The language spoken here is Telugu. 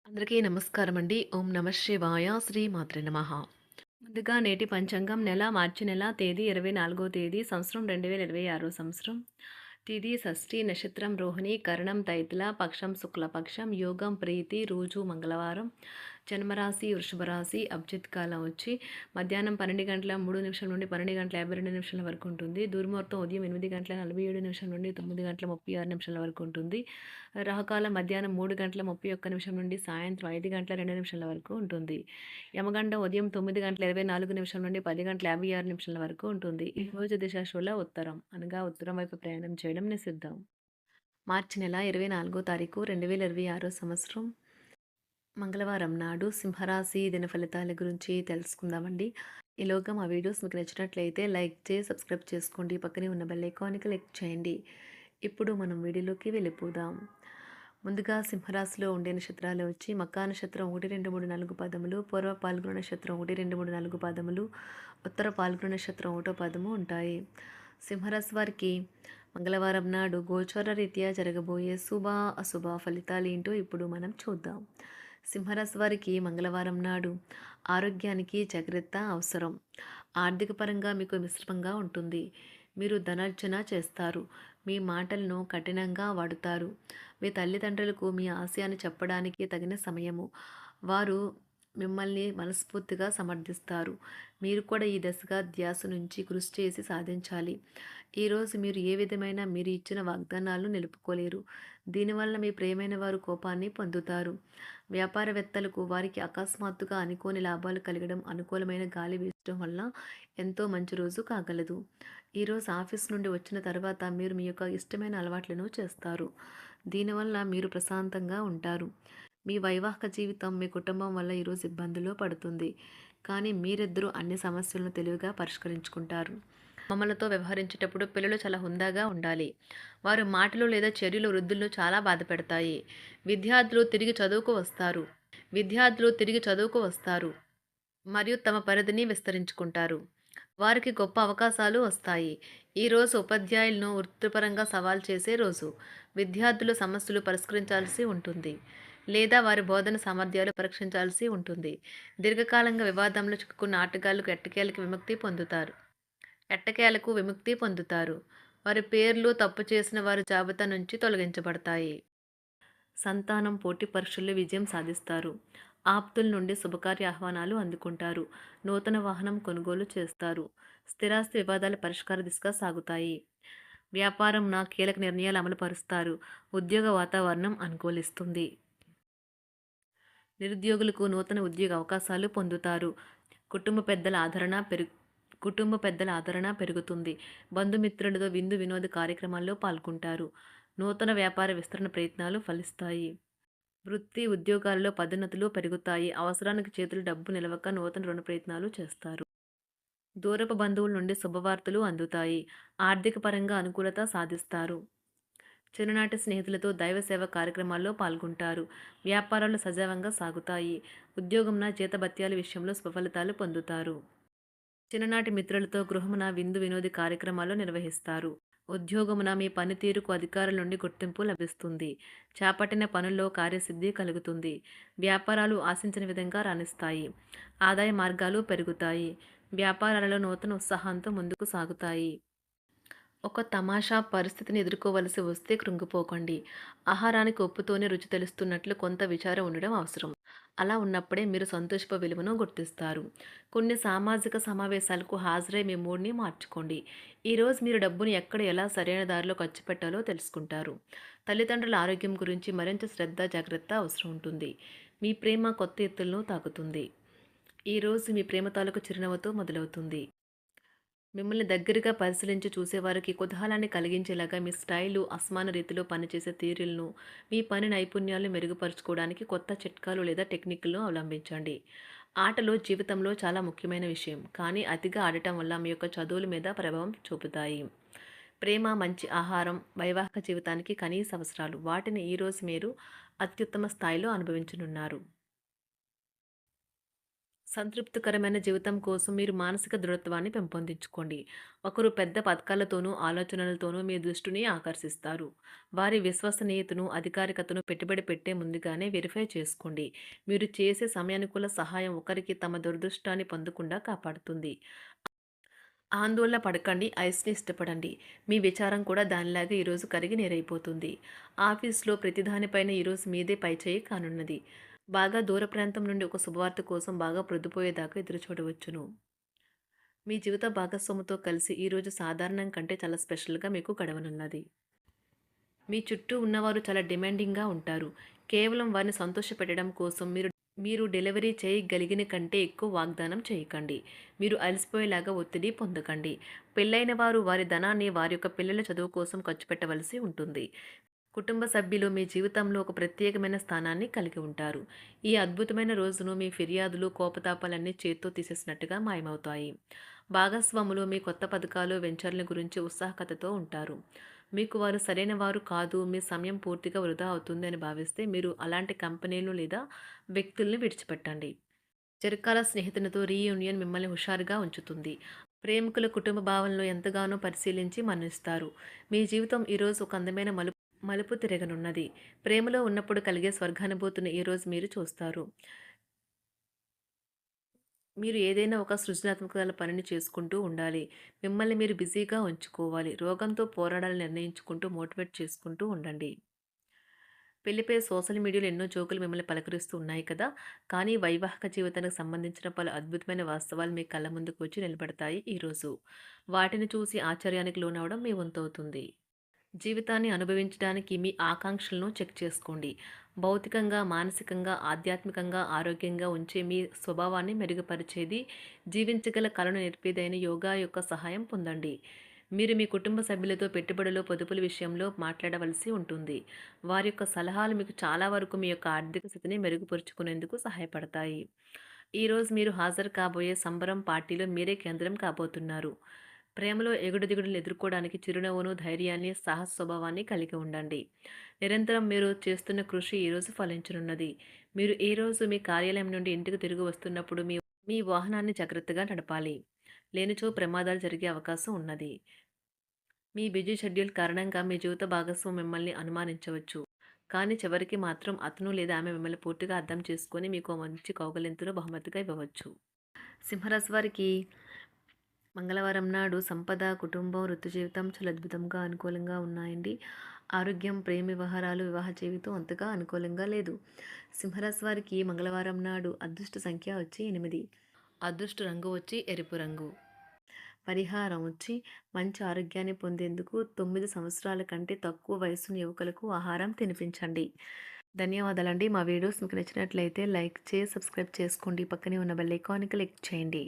అందరికీ నమస్కారం అండి. ఓం నమ శివాయ. శ్రీ మాత్రే నమః. ముందుగా నేటి పంచాంగం మార్చి నెల తేదీ 24వ తేదీ సంవత్సరం 2026 సంవత్సరం. తిథి షష్ఠి, నక్షత్రం రోహిణి, కరణం తైతుల, పక్షం శుక్లపక్షం, యోగం ప్రీతి, రోజు మంగళవారం. జన్మరాశి వృషభ రాశి. అభిజిత్ కాలం వచ్చి మధ్యాహ్నం 12:03 నుండి 12:52 వరకు ఉంటుంది. దుర్ముహూర్తం ఉదయం 8:47 నుండి 9:36 వరకు ఉంటుంది. రాహుకాలం మధ్యాహ్నం 3:31 నుండి సాయంత్రం 5:02 వరకు ఉంటుంది. యమగండం ఉదయం 9:24 నుండి 10:56 వరకు ఉంటుంది. ఈ రోజు దిశాశూల ఉత్తరం అనగా ఉత్తరం వైపు ప్రయాణం చేయడం నిషిద్ధం. మార్చి నెల 24వ తారీఖు 2026 సంవత్సరం మంగళవారం నాడు సింహరాశి దిన ఫలితాల గురించి తెలుసుకుందామండి. ఈలోగా మా వీడియోస్ మీకు నచ్చినట్లయితే లైక్ చేసి సబ్స్క్రైబ్ చేసుకోండి. పక్కనే ఉన్న బెల్ ఐకాన్కి క్లిక్ చేయండి. ఇప్పుడు మనం వీడియోలోకి వెళ్ళిపోదాం. ముందుగా సింహరాశిలో ఉండే నక్షత్రాలు వచ్చి మకా నక్షత్రం 1, 2, 3, 4 పదములు, పూర్వ పాల్గొన నక్షత్రం 1, 2, 3, 4 పదములు, ఉత్తర పాల్గొన నక్షత్రం 1వ పదము ఉంటాయి. సింహరాశి వారికి మంగళవారం నాడు గోచార రీత్యా జరగబోయే శుభ అశుభ ఫలితాలు ఏంటో ఇప్పుడు మనం చూద్దాం. సింహరాశి వారికి మంగళవారం నాడు ఆరోగ్యానికి జాగ్రత్త అవసరం. ఆర్థిక పరంగా మీకు మిశ్రమంగా ఉంటుంది. మీరు ధనార్జన చేస్తారు. మీ మాటలను కఠినంగా వాడుతారు. మీ తల్లిదండ్రులకు మీ ఆశయాన్ని చెప్పడానికి తగిన సమయము. వారు మిమ్మల్ని మనస్ఫూర్తిగా సమర్థిస్తారు. మీరు కూడా ఈ దశగా ధ్యాస నుంచి కృషి చేసి సాధించాలి. ఈరోజు మీరు ఏ విధమైన మీరు ఇచ్చిన వాగ్దానాలను నిలుపుకోలేరు. దీనివల్ల మీ ప్రియమైన వారు కోపాన్ని పొందుతారు. వ్యాపారవేత్తలకు వారికి అకస్మాత్తుగా అనుకోని లాభాలు కలగడం, అనుకూలమైన గాలి వీచడం వల్ల ఎంతో మంచి రోజు కాగలదు. ఈరోజు ఆఫీస్ నుండి వచ్చిన తర్వాత మీరు మీ యొక్క ఇష్టమైన అలవాట్లను చేస్తారు. దీనివల్ల మీరు ప్రశాంతంగా ఉంటారు. మీ వైవాహిక జీవితం మీ కుటుంబం వల్ల ఈరోజు ఇబ్బందుల్లో పడుతుంది. కానీ మీరిద్దరూ అన్ని సమస్యలను తెలివిగా పరిష్కరించుకుంటారు. అమ్మమ్మలతో వ్యవహరించేటప్పుడు పిల్లలు చాలా హుందాగా ఉండాలి. వారి మాటలు లేదా చర్యలు వృద్ధులను చాలా బాధపెడతాయి. విద్యార్థులు తిరిగి చదువుకు వస్తారు. విద్యార్థులు తిరిగి చదువుకు వస్తారు. మరియు తమ పరిధిని విస్తరించుకుంటారు. వారికి గొప్ప అవకాశాలు వస్తాయి. ఈరోజు ఉపాధ్యాయులను వృత్తిపరంగా సవాల్ చేసే రోజు. విద్యార్థులు సమస్యలు పరిష్కరించాల్సి ఉంటుంది లేదా వారి బోధన సామర్థ్యాలు పరీక్షించాల్సి ఉంటుంది. దీర్ఘకాలంగా వివాదంలో చిక్కుకున్న ఆటగాళ్లకు ఎట్టకేలకు విముక్తి పొందుతారు. వారి పేర్లు తప్పు చేసిన వారి జాబితా నుంచి తొలగించబడతాయి. సంతానం పోటీ పరీక్షల్లో విజయం సాధిస్తారు. ఆప్తుల నుండి శుభకార్య ఆహ్వానాలు అందుకుంటారు. నూతన వాహనం కొనుగోలు చేస్తారు. స్థిరాస్తి వివాదాల పరిష్కార దిశగా సాగుతాయి. వ్యాపారం కీలక నిర్ణయాలు అమలు పరుస్తారు. ఉద్యోగ వాతావరణం అనుకూలిస్తుంది. నిరుద్యోగులకు నూతన ఉద్యోగ అవకాశాలు పొందుతారు. కుటుంబ పెద్దల ఆదరణ పెరుగుతుంది. బంధుమిత్రులతో విందు వినోద కార్యక్రమాల్లో పాల్గొంటారు. నూతన వ్యాపార విస్తరణ ప్రయత్నాలు ఫలిస్తాయి. వృత్తి ఉద్యోగాల్లో పదోన్నతులు పెరుగుతాయి. అవసరానికి చేతులు డబ్బు నిలవక నూతన రుణ ప్రయత్నాలు చేస్తారు. దూరపు బంధువుల నుండి శుభవార్తలు అందుతాయి. ఆర్థిక పరంగా అనుకూలత సాధిస్తారు. చిన్ననాటి స్నేహితులతో దైవ సేవ కార్యక్రమాల్లో పాల్గొంటారు. వ్యాపారాలు సజావంగా సాగుతాయి. ఉద్యోగంన జీతభత్యాల విషయంలో స్వఫలితాలు పొందుతారు. చిన్ననాటి మిత్రులతో గృహమున విందు వినోది కార్యక్రమాలు నిర్వహిస్తారు. ఉద్యోగమున మీ పనితీరుకు అధికారుల నుండి గుర్తింపు లభిస్తుంది. చేపట్టిన పనుల్లో కార్యసిద్ధి కలుగుతుంది. వ్యాపారాలు ఆశించిన విధంగా రాణిస్తాయి. ఆదాయ మార్గాలు పెరుగుతాయి. వ్యాపారాలలో నూతన ఉత్సాహంతో ముందుకు సాగుతాయి. ఒక తమాషా పరిస్థితిని ఎదుర్కోవలసి వస్తే కృంగిపోకండి. ఆహారానికి ఉప్పుతోనే రుచి తెలుస్తున్నట్లు కొంత విచారం ఉండడం అవసరం. అలా ఉన్నప్పుడే మీరు సంతోషపు విలువను గుర్తిస్తారు. కొన్ని సామాజిక సమావేశాలకు హాజరై మీ మూడ్ని మార్చుకోండి. ఈరోజు మీరు డబ్బుని ఎక్కడ ఎలా సరైన దారిలో ఖర్చు పెట్టాలో తెలుసుకుంటారు. తల్లిదండ్రుల ఆరోగ్యం గురించి మరింత శ్రద్ధ జాగ్రత్త అవసరం ఉంటుంది. మీ ప్రేమ కొత్త ఎత్తులను తాకుతుంది. ఈరోజు మీ ప్రేమ తాలూకు చిరునవ్వుతో మొదలవుతుంది. మిమ్మల్ని దగ్గరగా పరిశీలించి చూసేవారికి కుతూహలాన్ని కలిగించేలాగా మీ స్టైలు, అసమాన రీతిలో పనిచేసే తీరులను, మీ పని నైపుణ్యాలను మెరుగుపరుచుకోవడానికి కొత్త చిట్కాలు లేదా టెక్నిక్లను అవలంబించండి. ఆటలు జీవితంలో చాలా ముఖ్యమైన విషయం, కానీ అతిగా ఆడటం వల్ల మీ యొక్క చదువుల మీద ప్రభావం చూపుతాయి. ప్రేమ, మంచి ఆహారం, వైవాహిక జీవితానికి కనీస అవసరాలు. వాటిని ఈరోజు మీరు అత్యుత్తమ స్థాయిలో అనుభవించనున్నారు. సంతృప్తికరమైన జీవితం కోసం మీరు మానసిక దృఢత్వాన్ని పెంపొందించుకోండి. ఒకరు పెద్ద పథకాలతోనూ, ఆలోచనలతోనూ మీ దృష్టిని ఆకర్షిస్తారు. వారి విశ్వసనీయతను, అధికారికతను పెట్టుబడి పెట్టే ముందుగానే వెరిఫై చేసుకోండి. మీరు చేసే సమయానుకూల సహాయం ఒకరికి తమ దురదృష్టాన్ని పొందకుండా కాపాడుతుంది. ఆందోళన పడకండి. ఐస్‌ని ఇష్టపడండి. మీ విచారం కూడా దానిలాగే ఈరోజు కరిగి నీరైపోతుంది. ఆఫీస్‌లో ప్రతి దానిపైన ఈరోజు మీదే పైచేయి కానున్నది. బాగా దూర ప్రాంతం నుండి ఒక శుభవార్త కోసం బాగా ప్రొద్దుపోయేదాకా ఎదురుచూడవచ్చును. మీ జీవిత భాగస్వామితో కలిసి ఈరోజు సాధారణం కంటే చాలా స్పెషల్‌గా మీకు గడవనున్నది. మీ చుట్టూ ఉన్నవారు చాలా డిమాండింగ్‌గా ఉంటారు. కేవలం వారిని సంతోషపెట్టడం కోసం మీరు మీరు డెలివరీ చేయగలిగిన కంటే ఎక్కువ వాగ్దానం చేయకండి. మీరు అలసిపోయేలాగా ఒత్తిడి పొందకండి. పెళ్ళైన వారు వారి ధనాన్ని వారి యొక్క పిల్లల చదువు కోసం ఖర్చు పెట్టవలసి ఉంటుంది. కుటుంబ సభ్యులు మీ జీవితంలో ఒక ప్రత్యేకమైన స్థానాన్ని కలిగి ఉంటారు. ఈ అద్భుతమైన రోజును మీ ఫిర్యాదులు, కోపతాపాలన్నీ చేత్తో తీసేసినట్టుగా మాయమవుతాయి. భాగస్వాములు మీ కొత్త పథకాలు, వెంచర్ల గురించి ఉత్సాహకతతో ఉంటారు. మీకు వారు సరైన వారు కాదు, మీ సమయం పూర్తిగా వృధా అవుతుంది అని భావిస్తే మీరు అలాంటి కంపెనీలు లేదా వ్యక్తుల్ని విడిచిపెట్టండి. చిరకాల స్నేహితునితో రీయూనియన్ మిమ్మల్ని హుషారుగా ఉంచుతుంది. ప్రేమికుల కుటుంబ భావనలు ఎంతగానో పరిశీలించి మన్నిస్తారు. మీ జీవితం ఈరోజు ఒక అందమైన మలుపు తిరగనున్నది. ప్రేమలో ఉన్నప్పుడు కలిగే స్వర్గానుభూతిని ఈరోజు మీరు చూస్తారు. మీరు ఏదైనా ఒక సృజనాత్మక పనిని చేసుకుంటూ ఉండాలి. మిమ్మల్ని మీరు బిజీగా ఉంచుకోవాలి. రోగంతో పోరాడాలని నిర్ణయించుకుంటూ మోటివేట్ చేసుకుంటూ ఉండండి. పెళ్లిపై సోషల్ మీడియాలో ఎన్నో జోకులు మిమ్మల్ని పలకరిస్తూ ఉన్నాయి కదా! కానీ వైవాహిక జీవితానికి సంబంధించిన పలు అద్భుతమైన వాస్తవాలు మీ కళ్ళ ముందుకు వచ్చి నిలబడతాయి ఈరోజు. వాటిని చూసి ఆశ్చర్యానికి లోనవ్వడం మీ వంతవుతుంది. జీవితాన్ని అనుభవించడానికి మీ ఆకాంక్షలను చెక్ చేసుకోండి. భౌతికంగా, మానసికంగా, ఆధ్యాత్మికంగా ఆరోగ్యంగా ఉంచే మీ స్వభావాన్ని మెరుగుపరిచేది, జీవించగల కళను నేర్పేదైన యోగా యొక్క సహాయం పొందండి. మీరు మీ కుటుంబ సభ్యులతో పెట్టుబడులు, పొదుపుల విషయంలో మాట్లాడవలసి ఉంటుంది. వారి యొక్క సలహాలు మీకు చాలా వరకు మీ యొక్క ఆర్థిక స్థితిని మెరుగుపరుచుకునేందుకు సహాయపడతాయి. ఈరోజు మీరు హాజరు కాబోయే సంబరం పార్టీలో మీరే కేంద్రం కాబోతున్నారు. ప్రేమలో ఎగుడుదిగుడులను ఎదుర్కోవడానికి చిరునవ్వును, ధైర్యాన్ని, సాహస స్వభావాన్ని కలిగి ఉండండి. నిరంతరం మీరు చేస్తున్న కృషి ఈరోజు ఫలించనున్నది. మీరు ఈ రోజు మీ కార్యాలయం నుండి ఇంటికి తిరిగి వస్తున్నప్పుడు మీ మీ వాహనాన్ని జాగ్రత్తగా నడపాలి. లేనిచో ప్రమాదాలు జరిగే అవకాశం ఉన్నది. మీ బిజీ షెడ్యూల్ కారణంగా మీ జీవిత భాగస్వామి మిమ్మల్ని అనుమానించవచ్చు. కానీ చివరికి మాత్రం అతను లేదా ఆమె మిమ్మల్ని పూర్తిగా అర్థం చేసుకొని మీకు ఓ మంచి కౌగిలింతను బహుమతిగా ఇవ్వవచ్చు. సింహరాశి వారికి మంగళవారం నాడు సంపద, కుటుంబం, వృత్తి జీవితం చాలా అద్భుతంగా అనుకూలంగా ఉన్నాయండి. ఆరోగ్యం, ప్రేమ వ్యవహారాలు, వివాహ జీవితం అంతగా అనుకూలంగా లేదు. సింహరాశి వారికి మంగళవారం నాడు అదృష్ట సంఖ్య వచ్చి 8. అదృష్ట రంగు వచ్చి ఎరుపు రంగు. పరిహారం వచ్చి మంచి ఆరోగ్యాన్ని పొందేందుకు 9 సంవత్సరాల కంటే తక్కువ వయసున్న యువకులకు ఆహారం తినిపించండి. ధన్యవాదాలండి. మా వీడియోస్ మీకు నచ్చినట్లయితే లైక్ చేసి సబ్స్క్రైబ్ చేసుకోండి. పక్కనే ఉన్న బెల్ ఐకాన్‌ని క్లిక్ చేయండి.